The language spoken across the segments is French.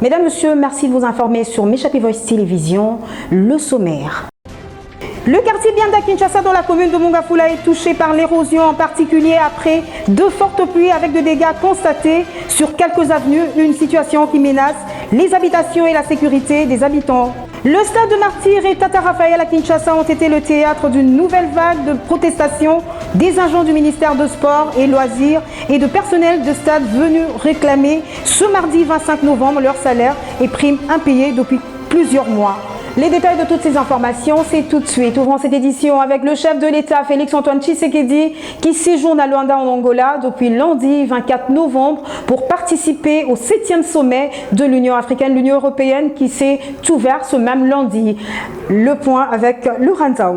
Mesdames, Messieurs, merci de vous informer sur Méchapi Voice Télévision, le sommaire. Le quartier Bianda Kinshasa dans la commune de Mongafula est touché par l'érosion, en particulier après de fortes pluies avec de dégâts constatés sur quelques avenues, une situation qui menace les habitations et la sécurité des habitants. Le stade de Martyr et Tata Raphaël à Kinshasa ont été le théâtre d'une nouvelle vague de protestations des agents du ministère de Sport et Loisirs et de personnel de stade venus réclamer ce mardi 25 novembre leur salaire et primes impayées depuis plusieurs mois. Les détails de toutes ces informations, c'est tout de suite. Ouvrons cette édition avec le chef de l'État, Félix-Antoine Tshisekedi, qui séjourne à Luanda en Angola depuis lundi 24 novembre pour participer au 7e sommet de l'Union africaine, l'Union européenne, qui s'est ouvert ce même lundi. Le point avec Laurent Zhao.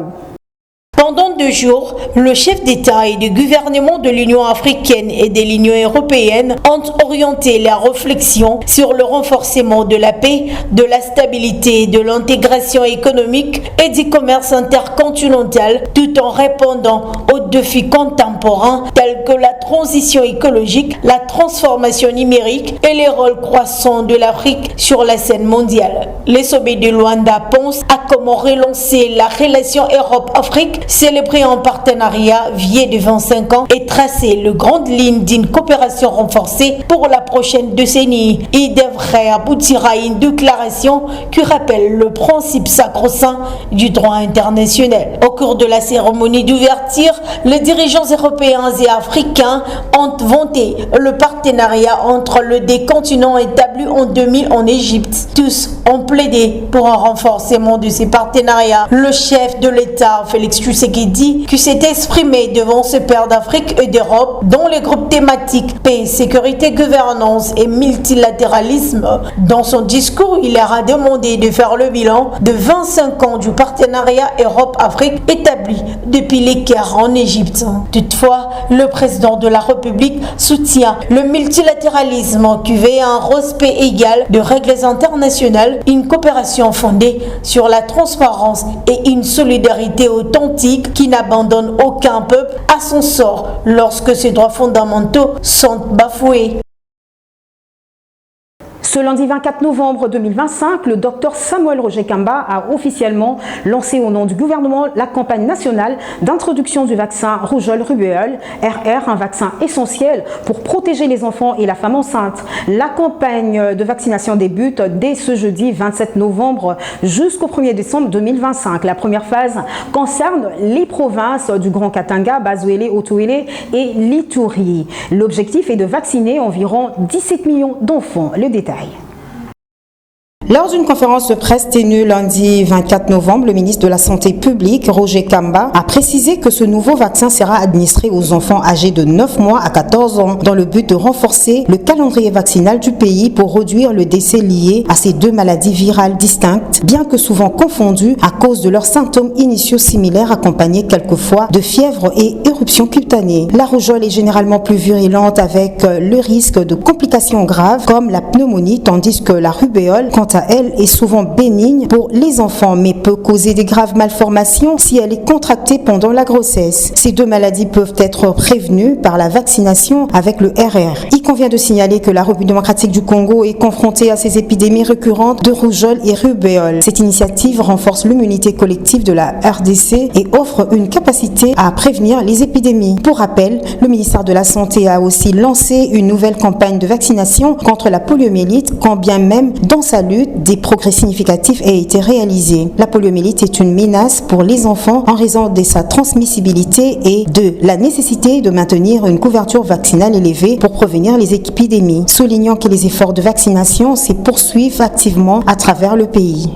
Pendant 2 jours, le chef d'État et du gouvernement de l'Union africaine et de l'Union européenne ont orienté la réflexion sur le renforcement de la paix, de la stabilité, de l'intégration économique et du commerce intercontinental, tout en répondant aux défis contemporains tels que la transition écologique, la transformation numérique et les rôles croissants de l'Afrique sur la scène mondiale. Les sommets de Luanda pensent à comment relancer la relation Europe-Afrique, célébré en partenariat vieux de 25 ans et tracer les grandes lignes d'une coopération renforcée pour la prochaine décennie. Il devrait aboutir à une déclaration qui rappelle le principe sacro-saint du droit international. Au cours de la cérémonie d'ouverture, les dirigeants européens et africains ont vanté le partenariat entre les deux continents établi en 2000 en Égypte. Tous ont plaidé pour un renforcement de ces partenariats. Le chef de l'État, Félix Tshisekedi, qui s'est exprimé devant ce père d'Afrique et d'Europe dans les groupes thématiques paix, sécurité, gouvernance et multilatéralisme. Dans son discours, il leur a demandé de faire le bilan de 25 ans du partenariat Europe-Afrique établi depuis les guerres en Égypte. Toutefois, le président de la République soutient le multilatéralisme qui veut un respect égal de règles internationales, une coopération fondée sur la transparence et une solidarité authentique qui n'abandonne aucun peuple à son sort lorsque ses droits fondamentaux sont bafoués. Ce lundi 24 novembre 2025, le docteur Samuel Roger Kamba a officiellement lancé au nom du gouvernement la campagne nationale d'introduction du vaccin rougeole-rubéole, RR, un vaccin essentiel pour protéger les enfants et la femme enceinte. La campagne de vaccination débute dès ce jeudi 27 novembre jusqu'au 1er décembre 2025. La première phase concerne les provinces du Grand Katanga, Bazuélé, Otuélé et Lituri. L'objectif est de vacciner environ 17 millions d'enfants. Le détail. Lors d'une conférence de presse tenue lundi 24 novembre, le ministre de la Santé publique, Roger Kamba, a précisé que ce nouveau vaccin sera administré aux enfants âgés de 9 mois à 14 ans dans le but de renforcer le calendrier vaccinal du pays pour réduire le décès lié à ces deux maladies virales distinctes, bien que souvent confondues à cause de leurs symptômes initiaux similaires accompagnés quelquefois de fièvre et éruptions cutanées. La rougeole est généralement plus virulente avec le risque de complications graves comme la pneumonie, tandis que la rubéole, quant à elle, est souvent bénigne pour les enfants, mais peut causer des graves malformations si elle est contractée pendant la grossesse. Ces deux maladies peuvent être prévenues par la vaccination avec le RR. Il convient de signaler que la République démocratique du Congo est confrontée à ces épidémies récurrentes de rougeole et rubéole. Cette initiative renforce l'immunité collective de la RDC et offre une capacité à prévenir les épidémies. Pour rappel, le ministère de la Santé a aussi lancé une nouvelle campagne de vaccination contre la poliomyélite, quand bien même dans sa lutte, des progrès significatifs aient été réalisés. La poliomyélite est une menace pour les enfants en raison de sa transmissibilité et de la nécessité de maintenir une couverture vaccinale élevée pour prévenir les épidémies, soulignant que les efforts de vaccination se poursuivent activement à travers le pays.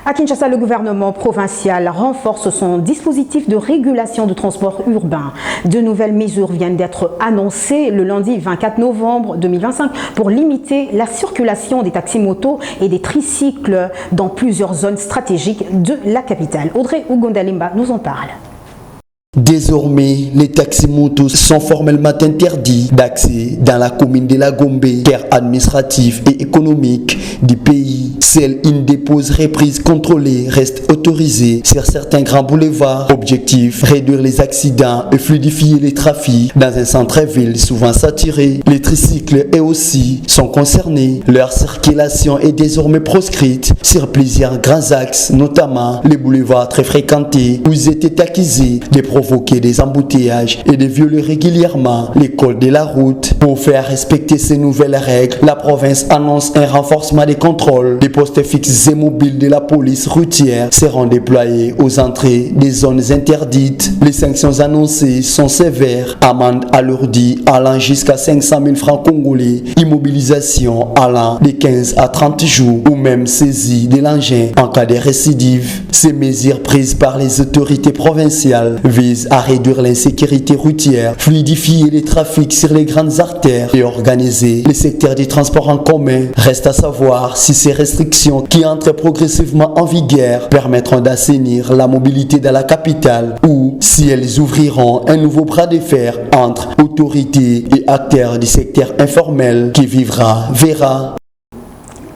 À Kinshasa, le gouvernement provincial renforce son dispositif de régulation du transport urbain. De nouvelles mesures viennent d'être annoncées le lundi 24 novembre 2025 pour limiter la circulation des taxis-motos et des tricycles dans plusieurs zones stratégiques de la capitale. Audrey Ugondalimba nous en parle. Désormais, les taxis-motos sont formellement interdits d'accès dans la commune de la Gombe, car administrative et économique du pays. Seule une dépose reprise contrôlée reste autorisée sur certains grands boulevards. Objectif, réduire les accidents et fluidifier les trafics dans un centre-ville souvent saturé. Les tricycles eux aussi sont concernés. Leur circulation est désormais proscrite sur plusieurs grands axes, notamment les boulevards très fréquentés où ils étaient accusés de provoquer des embouteillages et de violer régulièrement les codes de la route. Pour faire respecter ces nouvelles règles, la province annonce un renforcement des contrôles. Des postes fixes et mobiles de la police routière seront déployés aux entrées des zones interdites. Les sanctions annoncées sont sévères. Amende alourdie allant jusqu'à 500 000 francs congolais, immobilisation allant de 15 à 30 jours ou même saisie de l'engin en cas de récidive. Ces mesures prises par les autorités provinciales visent à réduire l'insécurité routière, fluidifier les trafics sur les grandes artères et organiser les secteurs du transport en commun. Reste à savoir si ces restrictions qui entrent progressivement en vigueur permettront d'assainir la mobilité dans la capitale ou si elles ouvriront un nouveau bras de fer entre autorités et acteurs du secteur informel. Qui vivra verra.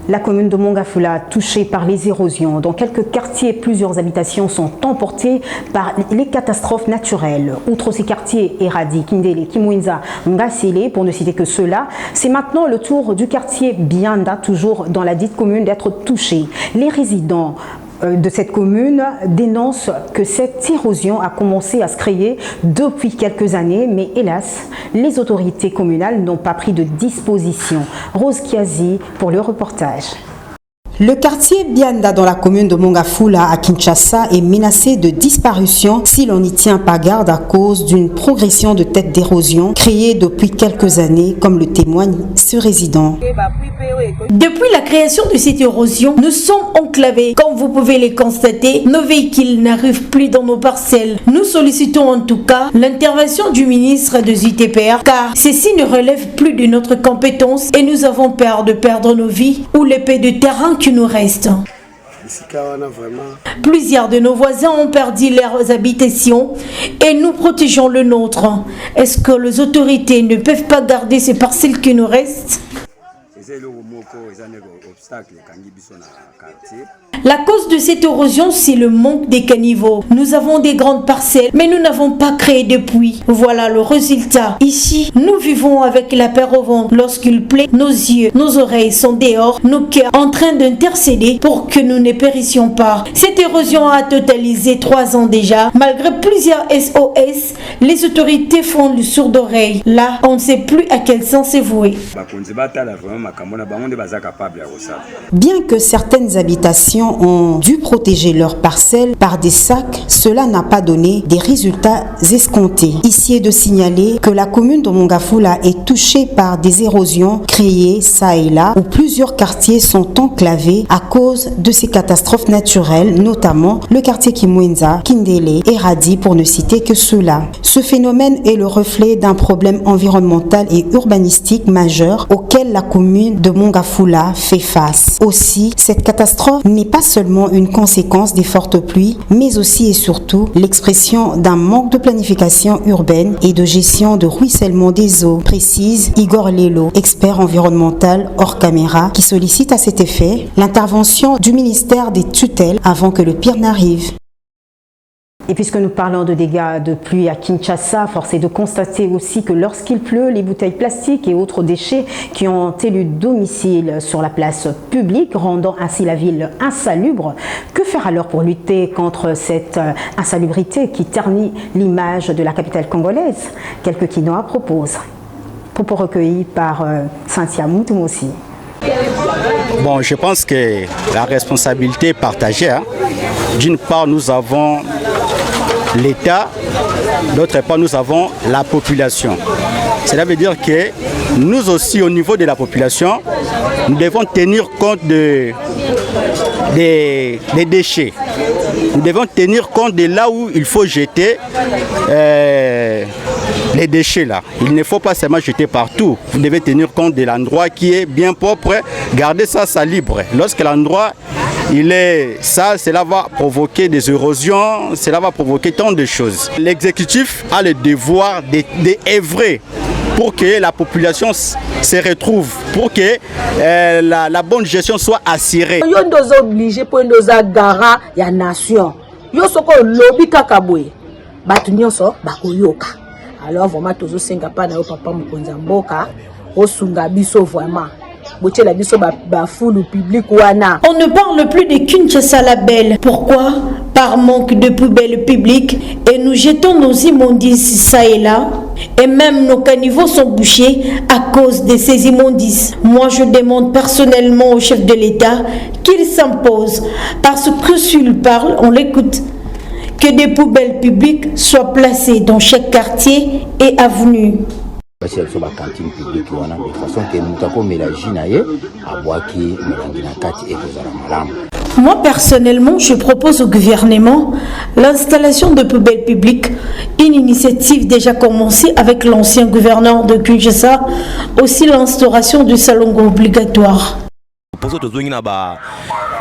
La commune de Mongafula, touchée par les érosions. Dans quelques quartiers, plusieurs habitations sont emportées par les catastrophes naturelles. Outre ces quartiers, Eradi, Kindele, Kimouinza, Ngasele, pour ne citer que ceux-là, c'est maintenant le tour du quartier Bianda, toujours dans la dite commune, d'être touché. Les résidents de cette commune dénonce que cette érosion a commencé à se créer depuis quelques années, mais hélas, les autorités communales n'ont pas pris de disposition. Rose Kiazi pour le reportage. Le quartier Bianda dans la commune de Mongafula à Kinshasa est menacé de disparition si l'on n'y tient pas garde à cause d'une progression de tête d'érosion créée depuis quelques années, comme le témoigne ce résident. Depuis la création de cette érosion, nous sommes enclavés. Comme vous pouvez les constater, nos véhicules n'arrivent plus dans nos parcelles. Nous sollicitons en tout cas l'intervention du ministre des UTPR car ceci ne relève plus de notre compétence et nous avons peur de perdre nos vies ou l'épée de terrain qui nous reste. Plusieurs de nos voisins ont perdu leurs habitations et nous protégeons le nôtre. Est-ce que les autorités ne peuvent pas garder ces parcelles qui nous restent? La cause de cette érosion, c'est le manque des caniveaux. Nous avons des grandes parcelles, mais nous n'avons pas créé de puits. Voilà le résultat. Ici, nous vivons avec la peur au ventre. Lorsqu'il plaît, nos yeux, nos oreilles sont dehors, nos cœurs en train d'intercéder pour que nous ne périssions pas. Cette érosion a totalisé 3 ans déjà. Malgré plusieurs SOS, les autorités font le sourd d'oreille. Là, on ne sait plus à quel sens se vouer. Bien que certaines habitations ont dû protéger leurs parcelles par des sacs, cela n'a pas donné des résultats escomptés. Ici est de signaler que la commune de Mongafula est touchée par des érosions créées ça et là, où plusieurs quartiers sont enclavés à cause de ces catastrophes naturelles, notamment le quartier Kimouinza, Kindele et Radi pour ne citer que ceux-là. Ce phénomène est le reflet d'un problème environnemental et urbanistique majeur auquel la commune de Mongafula fait face. Aussi, cette catastrophe n'est pas seulement une conséquence des fortes pluies, mais aussi et surtout l'expression d'un manque de planification urbaine et de gestion de ruissellement des eaux, précise Igor Lelo, expert environnemental hors caméra, qui sollicite à cet effet l'intervention du ministère des tutelles avant que le pire n'arrive. Et puisque nous parlons de dégâts de pluie à Kinshasa, force est de constater aussi que lorsqu'il pleut, les bouteilles plastiques et autres déchets qui ont élu domicile sur la place publique, rendant ainsi la ville insalubre. Que faire alors pour lutter contre cette insalubrité qui ternit l'image de la capitale congolaise? Quelques quinoa proposent. Propos recueillis par Cynthia Moutoumossi. Bon, je pense que la responsabilité est partagée. D'une part, nous avons l'État, d'autre part, nous avons la population. Cela veut dire que nous aussi, au niveau de la population, nous devons tenir compte des déchets. Nous devons tenir compte de là où il faut jeter les déchets là. Il ne faut pas seulement jeter partout. Vous devez tenir compte de l'endroit qui est bien propre, garder ça libre. Lorsque l'endroit cela va provoquer des érosions, cela va provoquer tant de choses. L'exécutif a le devoir d'œuvrer pour que la population se retrouve, pour que la bonne gestion soit assurée. Yo ndozo obligé pour ndoza gara ya nation. Yo soko lobby kakabwe. Batu nyonso bakoyoka. Alors vraiment tozo senga pa na yo papa mokonza mboka osunga biso vraiment. On ne parle plus de Kinshasa la Belle. Pourquoi? Par manque de poubelles publiques et nous jetons nos immondices ça et là. Et même nos caniveaux sont bouchés à cause de ces immondices. Moi je demande personnellement au chef de l'État qu'il s'impose. Parce que s'il parle, on l'écoute. Que des poubelles publiques soient placées dans chaque quartier et avenue. Cantine publique de façon que nous mélanger Moi personnellement, je propose au gouvernement l'installation de poubelles publiques, une initiative déjà commencée avec l'ancien gouverneur de Kinshasa, aussi l'instauration du salon obligatoire.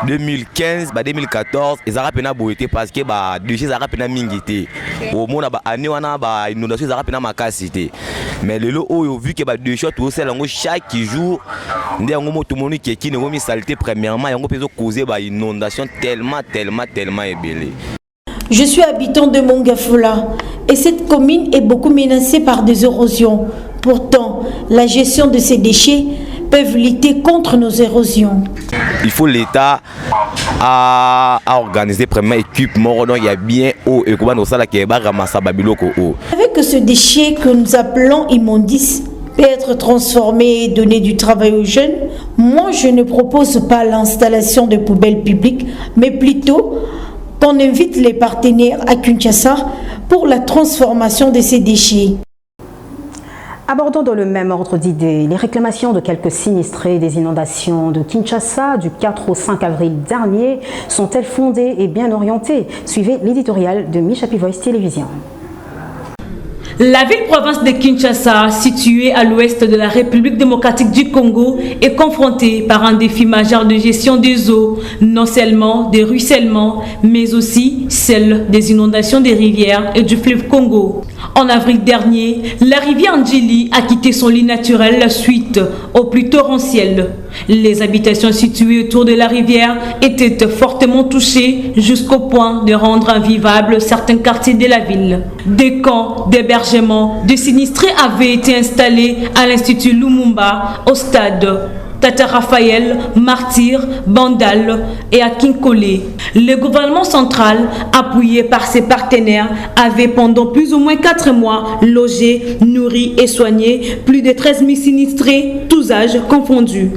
2015, 2014, ils ont été parce que les déchets ont été au monde inondation mais le lot où vu que les déchets chaque jour, tout le monde qui est saleté premièrement, ils ont causé une inondation tellement ébélée. Je suis habitant de Mongafula et cette commune est beaucoup menacée par des érosions. Pourtant, la gestion de ces déchets peuvent lutter contre nos érosions. Il faut l'État à organiser premièrement équipement, il y a bien eau et comment ça qui est ramasser babiloko eau. Avec ce déchet que nous appelons immondice peut être transformé et donner du travail aux jeunes, moi je ne propose pas l'installation de poubelles publiques, mais plutôt qu'on invite les partenaires à Kinshasa pour la transformation de ces déchets. Abordons dans le même ordre d'idées les réclamations de quelques sinistrés des inondations de Kinshasa du 4 au 5 avril dernier sont-elles fondées et bien orientées? Suivez l'éditorial de Michapi Voice Télévision. La ville-province de Kinshasa, située à l'ouest de la République démocratique du Congo, est confrontée par un défi majeur de gestion des eaux, non seulement des ruissellements, mais aussi celle des inondations des rivières et du fleuve Congo. En avril dernier, la rivière Ndjili a quitté son lit naturel suite aux pluies torrentielles. Les habitations situées autour de la rivière étaient fortement touchées jusqu'au point de rendre invivables certains quartiers de la ville. Des camps d'hébergement de sinistrés avaient été installés à l'Institut Lumumba, au stade Tata Raphaël, Martyr, Bandal et à Kinkole. Le gouvernement central, appuyé par ses partenaires, avait pendant plus ou moins 4 mois logé, nourri et soigné plus de 13 000 sinistrés, tous âges confondus.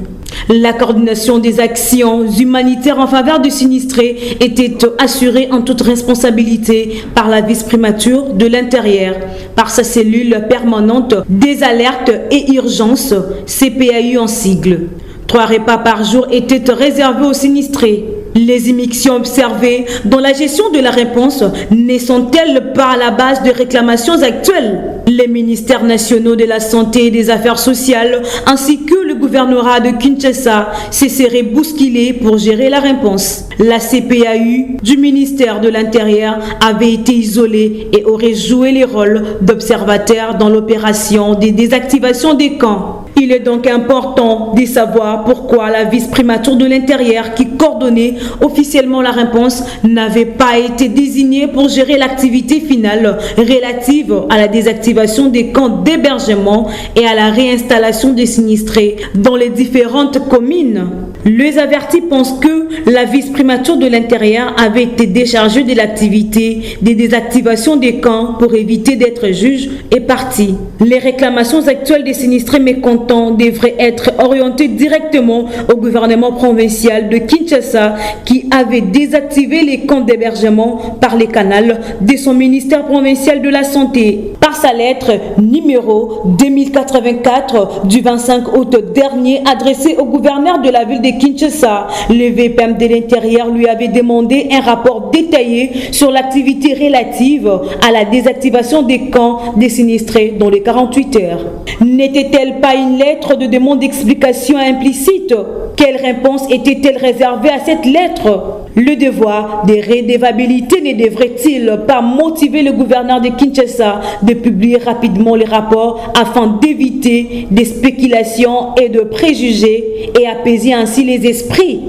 La coordination des actions humanitaires en faveur des sinistrés était assurée en toute responsabilité par la vice-primature de l'Intérieur, par sa cellule permanente des alertes et urgences, CPAU en sigle. 3 repas par jour étaient réservés aux sinistrés. Les émissions observées dans la gestion de la réponse ne sont-elles pas à la base de réclamations actuelles? Les ministères nationaux de la Santé et des Affaires sociales ainsi que le gouvernorat de Kinshasa se seraient bousculés pour gérer la réponse. La CPAU du ministère de l'Intérieur avait été isolée et aurait joué les rôles d'observateur dans l'opération des désactivations des camps. Il est donc important de savoir pourquoi la vice-primature de l'Intérieur qui coordonnait officiellement la réponse n'avait pas été désignée pour gérer l'activité finale relative à la désactivation des camps d'hébergement et à la réinstallation des sinistrés dans les différentes communes. Les avertis pensent que la vice-primature de l'Intérieur avait été déchargée de l'activité des désactivations des camps pour éviter d'être juge et partie. Les réclamations actuelles des sinistrés mécontents devraient être orientées directement au gouvernement provincial de Kinshasa qui avait désactivé les camps d'hébergement par les canaux de son ministère provincial de la Santé. Par sa lettre numéro 2084 du 25 août dernier adressée au gouverneur de la ville de Kinshasa, le VPM de l'Intérieur lui avait demandé un rapport détaillé sur l'activité relative à la désactivation des camps des sinistrés dans les 48 heures. N'était-elle pas une lettre de demande d'explication implicite? Quelle réponse était-elle réservée à cette lettre? Le devoir de redevabilité ne devrait-il pas motiver le gouverneur de Kinshasa de publier rapidement les rapports afin d'éviter des spéculations et de préjugés et apaiser ainsi les esprits?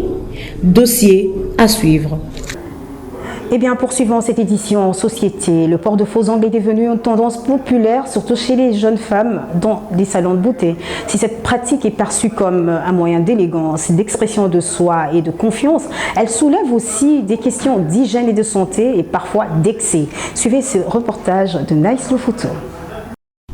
Dossier à suivre. Eh bien, poursuivant cette édition en société, le port de faux ongles est devenu une tendance populaire, surtout chez les jeunes femmes dans les salons de beauté. Si cette pratique est perçue comme un moyen d'élégance, d'expression de soi et de confiance, elle soulève aussi des questions d'hygiène et de santé et parfois d'excès. Suivez ce reportage de Nice Lofoto.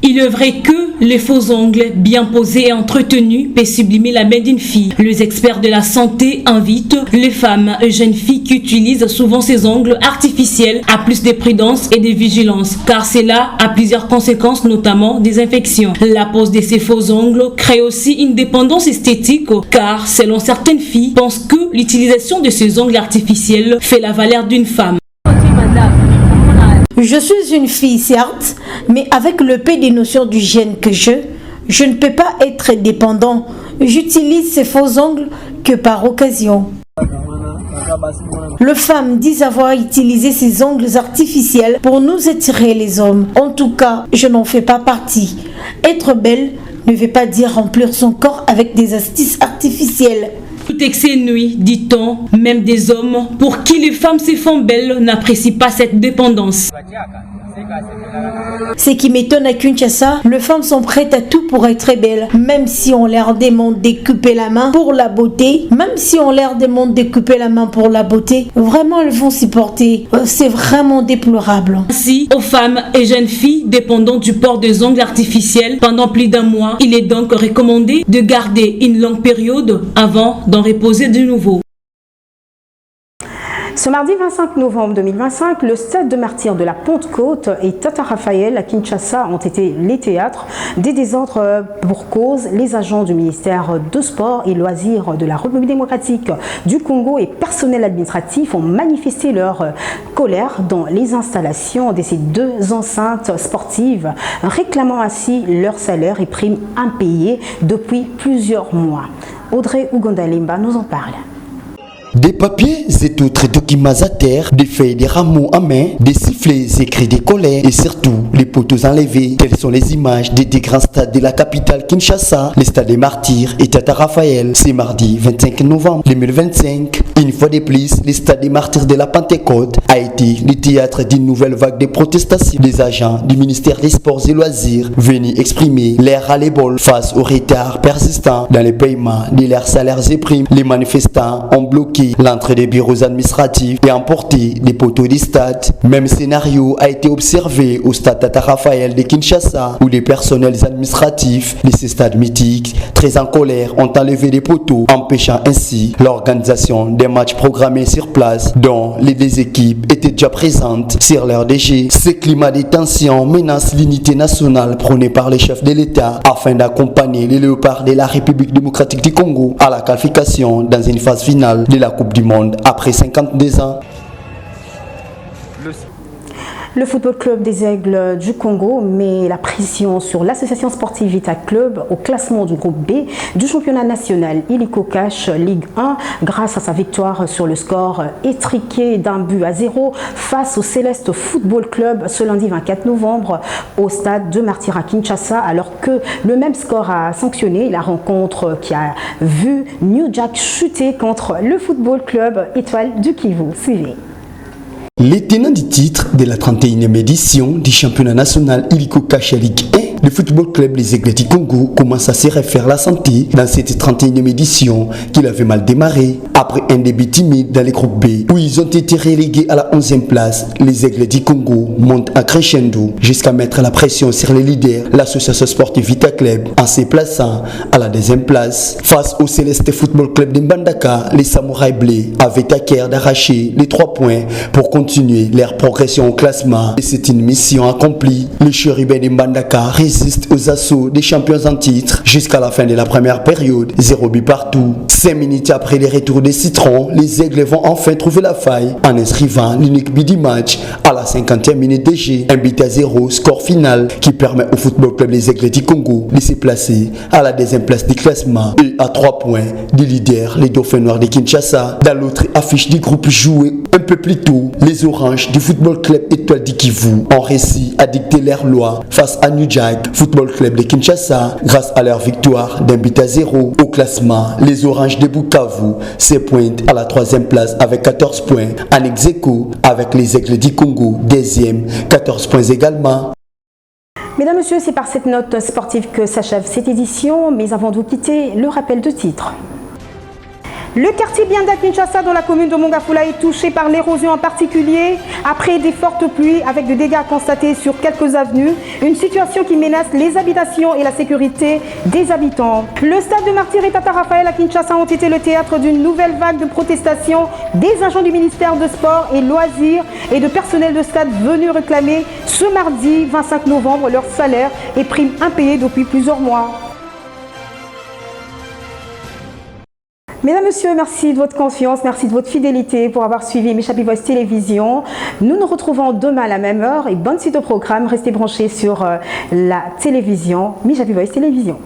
Il est vrai que les faux ongles bien posés et entretenus peuvent sublimer la main d'une fille. Les experts de la santé invitent les femmes et jeunes filles qui utilisent souvent ces ongles artificiels à plus de prudence et de vigilance, car cela a plusieurs conséquences, notamment des infections. La pose de ces faux ongles crée aussi une dépendance esthétique, car selon certaines filles, pensent que l'utilisation de ces ongles artificiels fait la valeur d'une femme. Je suis une fille, certes, mais avec le peu des notions d'hygiène que je ne peux pas être dépendant. J'utilise ces faux ongles que par occasion. Les femmes disent avoir utilisé ces ongles artificiels pour nous attirer les hommes. En tout cas, je n'en fais pas partie. Être belle ne veut pas dire remplir son corps avec des astuces artificielles. Tout excès nuit, dit-on, même des hommes pour qui les femmes se font belles n'apprécient pas cette dépendance. Ce qui m'étonne à Kinshasa, les femmes sont prêtes à tout pour être belles, même si on leur demande de couper la main pour la beauté. Vraiment elles vont s'y porter. C'est vraiment déplorable. Ainsi, aux femmes et jeunes filles dépendant du port des ongles artificiels pendant plus d'un mois, il est donc recommandé de garder une longue période avant d'en reposer de nouveau. Ce mardi 25 novembre 2025, le stade de martyrs de la Pentecôte et Tata Raphaël à Kinshasa ont été les théâtres des désordres pour cause. Les agents du ministère de Sport et Loisirs de la République démocratique du Congo et personnel administratif ont manifesté leur colère dans les installations de ces deux enceintes sportives, réclamant ainsi leur salaire et primes impayées depuis plusieurs mois. Audrey Ugondalimba nous en parle. Des papiers et d'autres documents à terre, des feuilles, des rameaux à main, des sifflets écrits, des colères et surtout les poteaux enlevés. Telles sont les images des grands stades de la capitale Kinshasa, les stades des martyrs et Tata Raphaël. C'est mardi 25 novembre 2025. Une fois de plus, le stade des martyrs de la Pentecôte a été le théâtre d'une nouvelle vague de protestations. Les agents du ministère des Sports et Loisirs venus exprimer leur ras-le-bol face au retard persistant dans le paiement de leurs salaires et primes. Les manifestants ont bloqué l'entrée des bureaux administratifs et emporté des poteaux du stade. Même scénario a été observé au stade Tata Raphaël de Kinshasa, où les personnels administratifs de ce stade mythique, très en colère, ont enlevé des poteaux, empêchant ainsi l'organisation des matchs programmés sur place, dont les deux équipes étaient déjà présentes sur leur DG. Ce climat de tension menace l'unité nationale prônée par les chefs de l'État afin d'accompagner les léopards de la République démocratique du Congo à la qualification dans une phase finale de la Coupe du Monde après 52 ans. Le Football Club des Aigles du Congo met la pression sur l'association sportive Vita Club au classement du groupe B du championnat national Illico Cash Ligue 1 grâce à sa victoire sur le score étriqué d'1-0 face au Céleste Football Club ce lundi 24 novembre au stade de Martyrs à Kinshasa, alors que le même score a sanctionné la rencontre qui a vu New Jack chuter contre le Football Club Étoile du Kivu. Suivez. Les tenants du titre de la 31e édition du championnat national Illico Cash Ligue 1, le Football Club Les Aigles du Congo commence à se refaire la santé dans cette 31e édition qu'il avait mal démarré. Après un début timide dans les groupes B où ils ont été relégués à la 11e place, les Aigles du Congo montent à crescendo jusqu'à mettre la pression sur les leaders, l'association sportive Vita Club, en se plaçant à la 2e place. Face au Céleste Football Club de Mbandaka, les Samouraïs Bleus avaient à cœur d'arracher les 3 points pour continuer continuer leur progression au classement. Et c'est une mission accomplie. Les Chérubins de Mbandaka résistent aux assauts des champions en titre jusqu'à la fin de la première période. 0 but partout. 5 minutes après les retours des Citrons, les Aigles vont enfin trouver la faille en inscrivant l'unique but du match à la 50e minute de jeu. 1 but à 0, score final qui permet au Football Club des Aigles du Congo de se placer à la deuxième place du classement et à 3 points du leader, les Dauphins Noirs de Kinshasa. Dans l'autre affiche du groupe joué un peu plus tôt, les Oranges du Football Club Étoile du Kivu ont réussi à dicter leur loi face à New Jack Football Club de Kinshasa grâce à leur victoire d'1 but à 0. Au classement, les Oranges de Bukavu se pointent à la 3e place avec 14 points, en ex-aequo avec les Aigles du Congo, 2e, 14 points également. Mesdames, Messieurs, c'est par cette note sportive que s'achève cette édition, mais avant de vous quitter, le rappel de titre. Le quartier Bianda Kinshasa dans la commune de Mongafula est touché par l'érosion en particulier après des fortes pluies avec des dégâts constatés sur quelques avenues, une situation qui menace les habitations et la sécurité des habitants. Le stade de Martyr et Tata Raphaël à Kinshasa ont été le théâtre d'une nouvelle vague de protestations des agents du ministère de Sport et Loisirs et de personnel de stade venus réclamer ce mardi 25 novembre leur salaire et primes impayées depuis plusieurs mois. Mesdames, Messieurs, merci de votre confiance, merci de votre fidélité pour avoir suivi Michapi Voice Télévision. Nous nous retrouvons demain à la même heure et bonne suite au programme. Restez branchés sur la télévision, Michapi Voice Télévision.